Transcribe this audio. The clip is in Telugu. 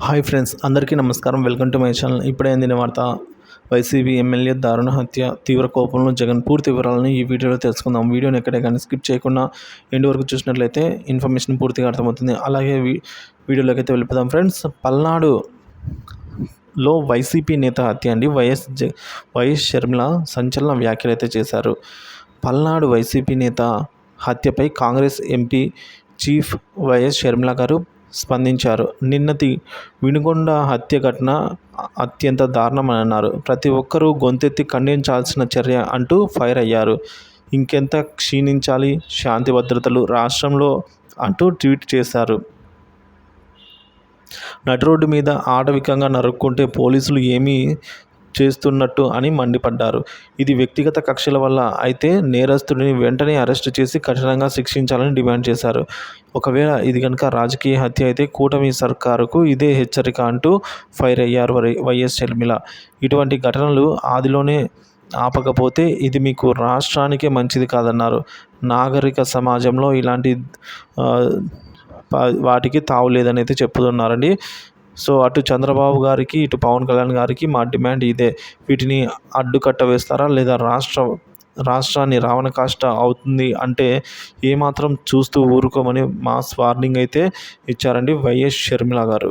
హాయ్ ఫ్రెండ్స్, అందరికీ నమస్కారం. Welcome to my channel. ఇప్పుడే అందిన వార్త. వైసీపీ ఎమ్మెల్యే దారుణ హత్య, తీవ్ర కోపంలో జగన్. పూర్తి వివరాలను ఈ వీడియోలో తెలుసుకుందాం. వీడియోని ఎక్కడే కానీ స్కిప్ చేయకుండా ఎండ్ వరకు చూసినట్లయితే ఇన్ఫర్మేషన్ పూర్తిగా అర్థమవుతుంది. అలాగే వీడియోలోకి అయితే వెళ్ళిపోదాం ఫ్రెండ్స్. పల్నాడులో వైసీపీ నేత హత్య అండి. వైఎస్ షర్మిల సంచలన వ్యాఖ్యలు అయితే చేశారు. పల్నాడు వైసీపీ నేత హత్యపై Congress MP chief YS Sharmila గారు స్పందించారు. నిన్నటి వినుకొండ హత్య ఘటన అత్యంత దారుణమని అన్నారు. ప్రతి ఒక్కరూ గొంతెత్తి ఖండించాల్సిన చర్య అంటూ ఫైర్ అయ్యారు. ఇంకెంత క్షీణించాలి శాంతి భద్రతలు రాష్ట్రంలో అంటూ ట్వీట్ చేశారు. నడి రోడ్డు మీద ఆటవికంగా నరుక్కుంటే పోలీసులు ఏమీ చేస్తున్నట్టు అని మండిపడ్డారు. ఇది వ్యక్తిగత కక్షల వల్ల అయితే నేరస్తుడిని వెంటనే అరెస్టు చేసి కఠినంగా శిక్షించాలని డిమాండ్ చేశారు. ఒకవేళ ఇది కనుక రాజకీయ హత్య అయితే కూటమి సర్కారుకు ఇదే హెచ్చరిక అంటూ ఫైర్ అయ్యారు వైఎస్ షర్మిల. ఇటువంటి ఘటనలు ఆదిలోనే ఆపకపోతే ఇది మీకు రాష్ట్రానికే మంచిది కాదన్నారు. నాగరిక సమాజంలో ఇలాంటి వాటికి తావు లేదని అయితే చెప్తున్నారండి. సో అటు చంద్రబాబు గారికి, ఇటు పవన్ కళ్యాణ్ గారికి మా డిమాండ్ ఇదే. వీటిని అడ్డుకట్ట వేస్తారా లేదా రాష్ట్రాన్ని రావణ కాష్ట అవుతుంది అంటే ఏమాత్రం చూస్తూ ఊరుకోమని మాస్ వార్నింగ్ అయితే ఇచ్చారండి వైఎస్ షర్మిల గారు.